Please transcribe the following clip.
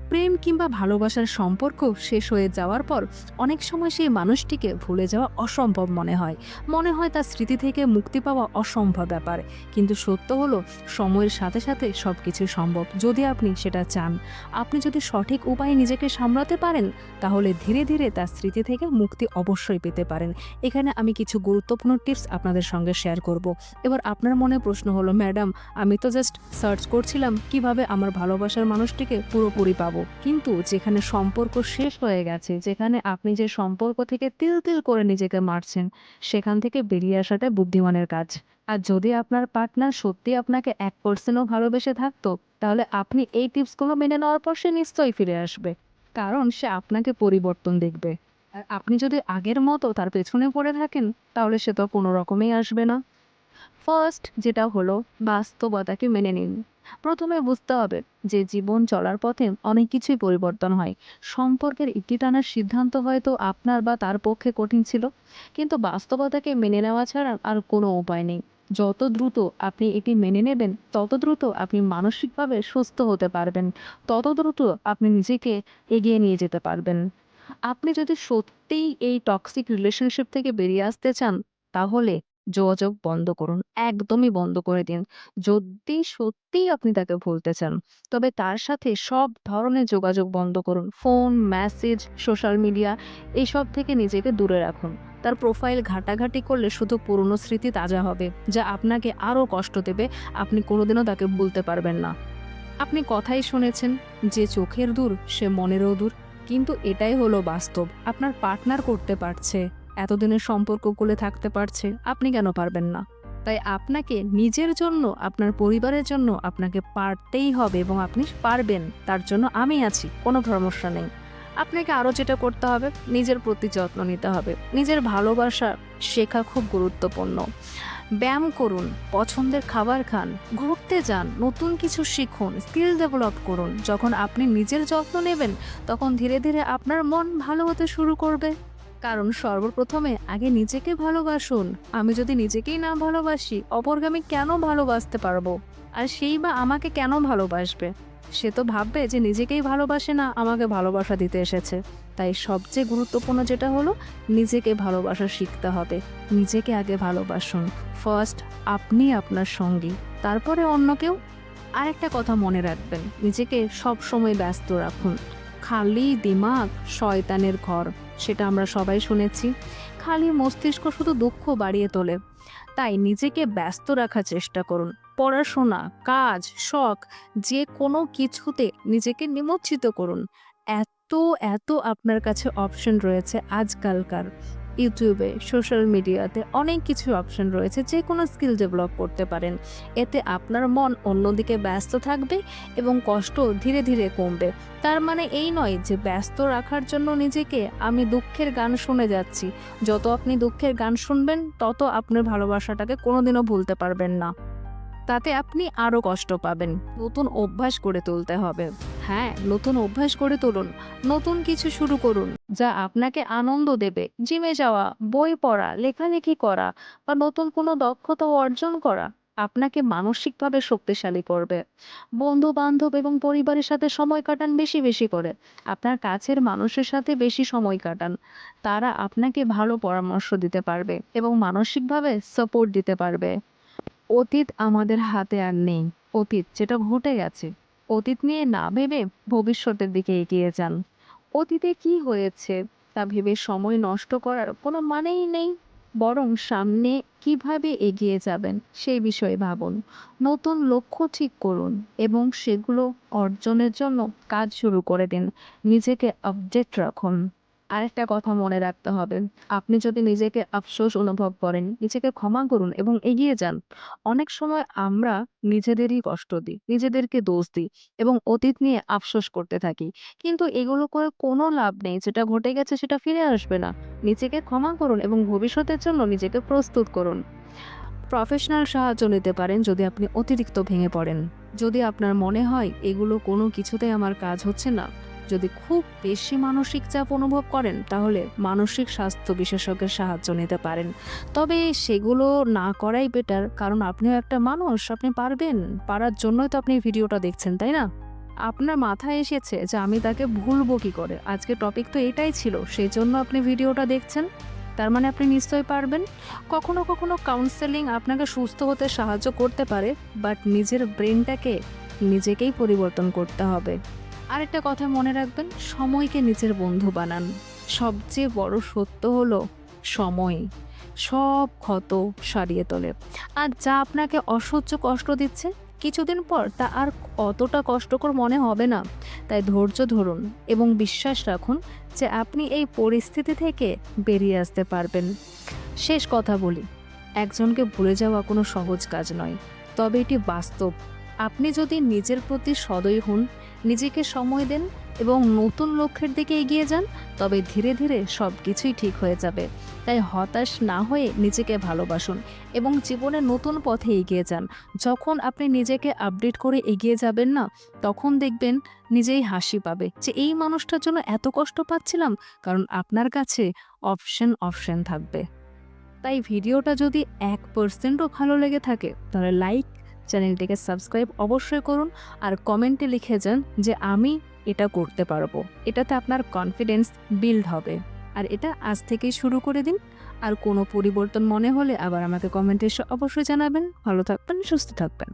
প্রেম কিংবা ভালোবাসার সম্পর্ক শেষ হয়ে যাওয়ার পর অনেক সময় সেই মানুষটিকে ভুলে যাওয়া অসম্ভব মনে হয় তার স্মৃতি থেকে মুক্তি পাওয়া অসম্ভব ব্যাপার। কিন্তু সত্য হলো, সময়ের সাথে সাথে সবকিছু সম্ভব যদি আপনি সেটা চান। আপনি যদি সঠিক উপায়ে নিজেকে সামলাতে পারেন, তাহলে ধীরে ধীরে তার স্মৃতি থেকে মুক্তি অবশ্যই পেতে পারেন। এখানে আমি কিছু গুরুত্বপূর্ণ টিপস আপনাদের সঙ্গে শেয়ার করব। এবার আপনার মনে প্রশ্ন হলো, ম্যাডাম, আমি তো জাস্ট সার্চ করছিলাম কিভাবে আমার ভালোবাসার মানুষটিকে পুরোপুরি পাবো, কিন্তু যেখানে সম্পর্ক শেষ হয়ে গেছে, যেখানে আপনি যে সম্পর্ক থেকে তিল তিল করে নিজেকে মারছেন, সেখান থেকে বেরিয়ে আসাটা বুদ্ধিমানের কাজ। আর যদি আপনার পার্টনার সত্যি আপনাকে 1%ও ভালোবেসে থাকতো, তাহলে আপনি এই টিপসগুলো মেনে নেওয়ার পর সে নিশ্চয়ই ফিরে আসবে, কারণ সে আপনাকে পরিবর্তন দেখবে। আর আপনি যদি আগের মতো তার পেছনে পড়ে থাকেন, তাহলে সে তো কোনো রকমেই আসবে না। ফার্স্ট যেটা হলো, বাস্তবতাকে মেনে নিন। প্রথমে বুঝতে হবে যে জীবন চলার পথে অনেক কিছুই পরিবর্তন হয়। সম্পর্কের ইতি টানার সিদ্ধান্ত হয়তো আপনার বা তার পক্ষে কঠিন ছিল, কিন্তু বাস্তবতাকে মেনে নেওয়া ছাড়া আর কোনো উপায় নেই। যত দ্রুত আপনি এটি মেনে নেবেন, তত দ্রুত আপনি মানসিকভাবে সুস্থ হতে পারবেন, তত দ্রুত আপনি নিজেকে এগিয়ে নিয়ে যেতে পারবেন। আপনি যদি সত্যিই এই টক্সিক রিলেশনশিপ থেকে বেরিয়ে আসতে চান, তাহলে যোগাযোগ বন্ধ করুন। একদমই বন্ধ করে দিন। যদি সত্যিই আপনি তাকে ভুলতে চান, তবে তার সাথে সব ধরনের যোগাযোগ বন্ধ করুন। ফোন, মেসেজ, সোশ্যাল মিডিয়া এসব থেকে নিজেকে দূরে রাখুন। তার প্রোফাইল ঘাটাঘাটি করলে শুধু পুরনো স্মৃতি তাজা হবে, যা আপনাকে আরও কষ্ট দেবে। আপনি কোনোদিনও তাকে ভুলতে পারবেন না। আপনি কথাই শুনেছেন যে চোখের দূর সে মনেরও দূর, কিন্তু এটাই হলো বাস্তব। আপনার পার্টনার করতে পারছে, এতদিনের সম্পর্কগুলো থাকতে পারছে, আপনি কেন পারবেন না? তাই আপনাকে নিজের জন্য, আপনার পরিবারের জন্য আপনাকে পারতেই হবে, এবং আপনি পারবেন। তার জন্য আমি আছি, কোনো সমস্যা নেই। আপনাকে আরও যেটা করতে হবে, নিজের প্রতি যত্ন নিতে হবে। নিজের ভালোবাসা শেখা খুব গুরুত্বপূর্ণ। ব্যায়াম করুন, পছন্দের খাবার খান, ঘুরতে যান, নতুন কিছু শিখুন, স্কিল ডেভেলপ করুন। যখন আপনি নিজের যত্ন নেবেন, তখন ধীরে ধীরে আপনার মন ভালো হতে শুরু করবে। কারণ সর্বপ্রথমে আগে নিজেকে ভালোবাসুন। আমি যদি নিজেকেই না ভালোবাসি, অপরকে আমি কেন ভালোবাসতে পারবো? আর সেই বা আমাকে কেন ভালোবাসবে? সে তো ভাববে যে নিজেকেই ভালোবাসে না, আমাকে ভালোবাসা দিতে এসেছে। তাই সবচেয়ে গুরুত্বপূর্ণ যেটা হলো, নিজেকে ভালোবাসা শিখতে হবে। নিজেকে আগে ভালোবাসুন। ফার্স্ট আপনি আপনার সঙ্গী, তারপরে অন্য কেউ। আরেকটা কথা মনে রাখবেন, নিজেকে সব সময় ব্যস্ত রাখুন। খালি দিমাগ শয়তানের ঘর, সেটা আমরা সবাই শুনেছি। খালি মস্তিষ্ক শুধু দুঃখ বাড়িয়ে তোলে। তাই নিজেকে ব্যস্ত রাখার চেষ্টা করুন। পড়াশোনা, কাজ, শখ, যে কোনো কিছুতে নিজেকে নিমজ্জিত করুন। এত এত আপনার কাছে অপশন রয়েছে আজকালকার। ইউটিউবে, সোশ্যাল মিডিয়াতে অনেক কিছু অপশন রয়েছে, যে কোনো স্কিল ডেভেলপ করতে পারেন। এতে আপনার মন অন্যদিকে ব্যস্ত থাকবে এবং কষ্ট ধীরে ধীরে কমবে। তার মানে এই নয় যে ব্যস্ত রাখার জন্য নিজেকে আমি দুঃখের গান শুনে যাচ্ছি। যত আপনি দুঃখের গান শুনবেন, তত আপনার ভালোবাসাটাকে কোনোদিনও ভুলতে পারবেন না। তাতে আপনি আরও কষ্ট পাবেন। নতুন অভ্যাস গড়ে তুলতে হবে। হ্যাঁ, নতুন অভ্যাস গড়ে তুলুন। নতুন কিছু শুরু করুন, যা আপনাকে আনন্দ দেবে। জিমে যাওয়া, বই পড়া, লেখালেখি করা বা নতুন কোনো দক্ষতা অর্জন করা আপনাকে মানসিকভাবে শক্তিশালী করবে। বন্ধু-বান্ধব এবং পরিবারের সাথে সময় কাটান বেশি বেশি করে। আপনার কাছের মানুষের সাথে বেশি সময় কাটান। তারা আপনাকে ভালো পরামর্শ দিতে পারবে এবং মানসিকভাবে সাপোর্ট দিতে পারবে। অতীত আমাদের হাতে আর নেই। অতীত যেটা ঘটে গেছে, অতীত নিয়ে না ভেবে ভবিষ্যতের দিকে এগিয়ে যান। অতীতে কি হয়েছে তা ভেবে সময় নষ্ট করার কোনো মানেই নেই। বরং সামনে কিভাবে এগিয়ে যাবেন সেই বিষয়ে ভাবুন। নতুন লক্ষ্য ঠিক করুন এবং সেগুলো অর্জনের জন্য কাজ শুরু করে দিন। নিজেকে আপডেট রাখুন। আরেকটা কথা মনে রাখতে হবে, আপনি যদি নিজেকে আফসোস অনুভব করেন, নিজেকে ক্ষমা করুন এবং এগিয়ে যান। অনেক সময় আমরা নিজেদেরই কষ্ট দিই, নিজেদেরকে দোষ দিই এবং অতীত নিয়ে আফসোস করতে থাকি। কিন্তু এগুলো করে কোনো লাভ নেই। যেটা ঘটে গেছে সেটা ফিরে আসবে না। নিজেকে ক্ষমা করুন এবং ভবিষ্যতের জন্য নিজেকে প্রস্তুত করুন। প্রফেশনাল সাহায্য নিতে পারেন যদি আপনি অতিরিক্ত ভেঙে পড়েন। যদি আপনার মনে হয় এগুলো কোনো কিছুতেই আমার কাজ হচ্ছে না, যদি খুব বেশি মানসিক চাপ অনুভব করেন, তাহলে মানসিক স্বাস্থ্য বিশেষজ্ঞের সাহায্য নিতে পারেন। তবে সেগুলো না করাই বেটার, কারণ আপনিও একটা মানুষ, আপনি পারবেন। পারার জন্যই তো আপনি ভিডিওটা দেখছেন, তাই না? আপনার মাথায় এসেছে যে আমি তাকে ভুলবো কি করে, আজকে টপিক তো এটাই ছিল, সেই জন্য আপনি ভিডিওটা দেখছেন। তার মানে আপনি নিশ্চয়ই পারবেন। কখনো কখনো কাউন্সেলিং আপনাকে সুস্থ হতে সাহায্য করতে পারে, বাট নিজের ব্রেনটাকে নিজেকেই পরিবর্তন করতে হবে। আরেকটা কথা মনে রাখবেন, সময়কে নিজের বন্ধু বানান। সবচেয়ে বড় সত্য হলো সময় সব ক্ষত সারিয়ে তোলে। আর যা আপনাকে অসহ্য কষ্ট দিচ্ছে, কিছুদিন পর তা আর অতটা কষ্টকর মনে হবে না। তাই ধৈর্য ধরুন এবং বিশ্বাস রাখুন যে আপনি এই পরিস্থিতি থেকে বেরিয়ে আসতে পারবেন। শেষ কথা বলি, একজনকে ভুলে যাওয়া কোনো সহজ কাজ নয়, তবে এটি বাস্তব। আপনি যদি নিজের প্রতি সদয় হন, নিজেকে সময় দেন এবং নতুন লক্ষ্যের দিকে এগিয়ে যান, তবে ধীরে ধীরে সব কিছুই ঠিক হয়ে যাবে। তাই হতাশ না হয়ে নিজেকে ভালোবাসুন এবং জীবনে নতুন পথে এগিয়ে যান। যখন আপনি নিজেকে আপডেট করে এগিয়ে যাবেন না, তখন দেখবেন নিজেই হাসি পাবে যে এই মানুষটার জন্য এত কষ্ট পাচ্ছিলাম, কারণ আপনার কাছে অপশন থাকবে। তাই ভিডিওটা যদি 1%ও ভালো লেগে থাকে তাহলে লাইক, চ্যানেলটিকে সাবস্ক্রাইব অবশ্যই করুন আর কমেন্টে লিখে যান যে আমি এটা করতে পারবো। এটাতে আপনার কনফিডেন্স বিল্ড হবে। আর এটা আজ থেকেই শুরু করে দিন। আর কোনো পরিবর্তন মনে হলে আবার আমাকে কমেন্টে এসে অবশ্যই জানাবেন। ভালো থাকবেন, সুস্থ থাকবেন।